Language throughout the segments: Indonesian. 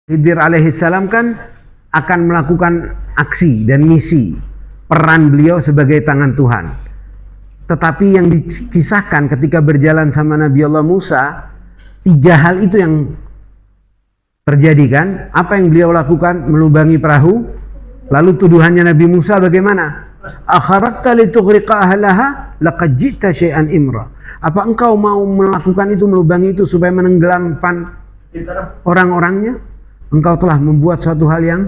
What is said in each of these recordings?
Khidir alaihissalam kan akan melakukan aksi dan misi, peran beliau sebagai tangan Tuhan. Tetapi yang dikisahkan ketika berjalan sama Nabi Allah Musa, 3 hal itu yang terjadi kan. Apa yang beliau lakukan? Melubangi perahu. Lalu tuduhannya Nabi Musa bagaimana? Akharakta litughriqa ahlaha laqad ji'ta syai'an imra. Apa engkau mau melakukan itu, melubangi itu supaya menenggelamkan orang-orangnya? Engkau telah membuat suatu hal yang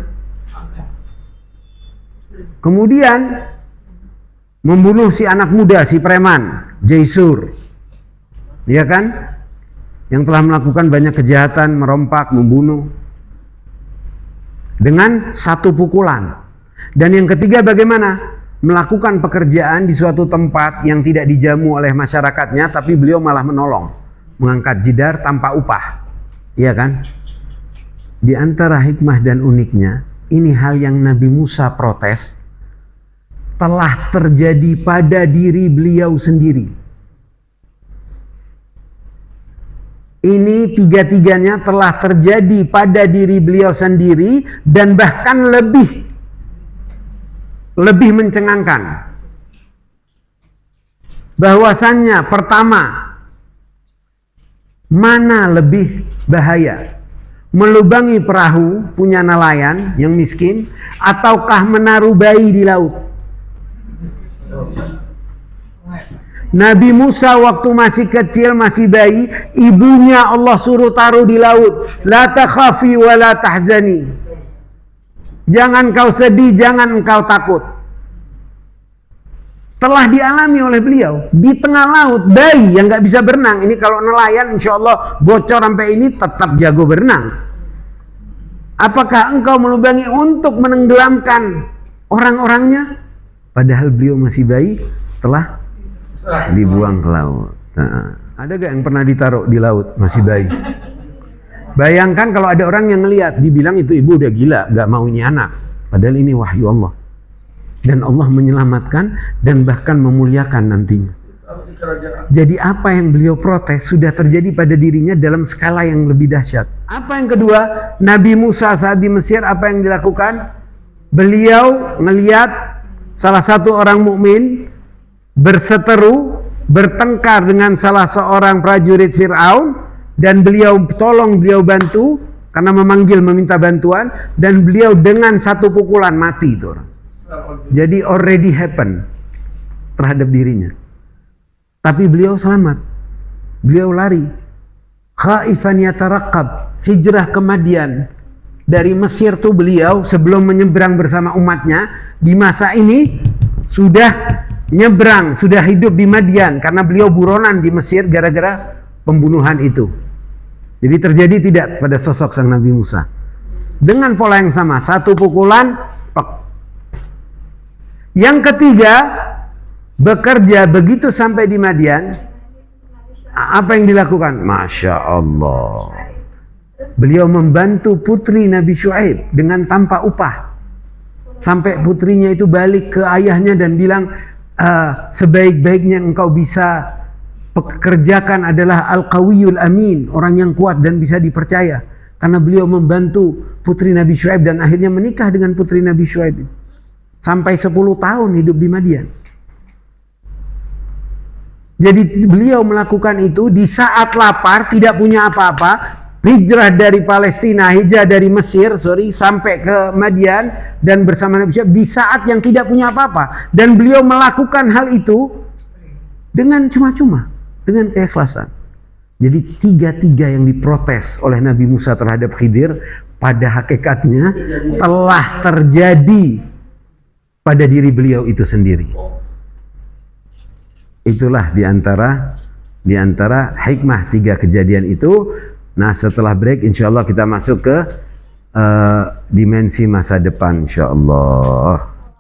kemudian membunuh si anak muda, si preman Jaisur, ya kan, yang telah melakukan banyak kejahatan, merompak, membunuh, dengan 1 pukulan. Dan yang ketiga bagaimana? Melakukan pekerjaan di suatu tempat yang tidak dijamu oleh masyarakatnya, tapi beliau malah menolong, mengangkat jidar tanpa upah, iya kan? Di antara hikmah dan uniknya, ini hal yang Nabi Musa protes, telah terjadi pada diri beliau sendiri. Ini 3-tiganya telah terjadi pada diri beliau sendiri, dan bahkan lebih mencengangkan. Bahwasannya pertama, mana lebih bahaya? Melubangi perahu punya nelayan yang miskin, ataukah menaruh bayi di laut? Nabi Musa waktu masih kecil, masih bayi, ibunya Allah suruh taruh di laut. La takhafi wa la tahzani. Jangan kau sedih, jangan engkau takut. Telah dialami oleh beliau. Di tengah laut, bayi yang gak bisa berenang. Ini kalau nelayan insya Allah bocor sampai ini tetap jago berenang. Apakah engkau melubangi untuk menenggelamkan orang-orangnya? Padahal beliau masih bayi, telah dibuang ke laut. Nah, ada gak yang pernah ditaruh di laut masih bayi? Bayangkan kalau ada orang yang ngelihat, dibilang itu ibu udah gila, gak mau ini anak. Padahal ini wahyu Allah. Dan Allah menyelamatkan dan bahkan memuliakan nantinya. Jadi apa yang beliau protes sudah terjadi pada dirinya dalam skala yang lebih dahsyat. Apa yang kedua? Nabi Musa saat di Mesir apa yang dilakukan? Beliau ngelihat salah satu orang mukmin berseteru, bertengkar dengan salah seorang prajurit Fir'aun, dan beliau tolong, beliau bantu karena memanggil, meminta bantuan, dan beliau dengan 1 pukulan mati itu orang. Jadi already happen terhadap dirinya. Tapi beliau selamat. Beliau lari. Khaifan yataraqqab, hijrah ke Madian. Dari Mesir tuh beliau sebelum menyeberang bersama umatnya, di masa ini sudah nyebrang, sudah hidup di Madian karena beliau buronan di Mesir gara-gara pembunuhan itu. Jadi terjadi tidak pada sosok sang Nabi Musa. Dengan pola yang sama, 1 pukulan, pek. Yang ketiga, bekerja begitu sampai di Madian, apa yang dilakukan? Masya Allah. Beliau membantu putri Nabi Syuaib dengan tanpa upah. Sampai putrinya itu balik ke ayahnya dan bilang, sebaik-baiknya engkau bisa pekerjakan adalah Al-Qawiyul Amin, orang yang kuat dan bisa dipercaya. Karena beliau membantu putri Nabi Syuaib dan akhirnya menikah dengan putri Nabi Syuaib. Sampai 10 tahun hidup di Madian. Jadi beliau melakukan itu di saat lapar, tidak punya apa-apa, hijrah dari Palestina, hijrah dari Mesir, sampai ke Madian dan bersama Nabi Syuaib di saat yang tidak punya apa-apa. Dan beliau melakukan hal itu dengan cuma-cuma, dengan keikhlasan. Jadi 3-3 yang diprotes oleh Nabi Musa terhadap Khidir pada hakikatnya telah terjadi pada diri beliau itu sendiri. Itulah diantara hikmah 3 kejadian itu. Nah, setelah break insya Allah kita masuk ke dimensi masa depan insya Allah.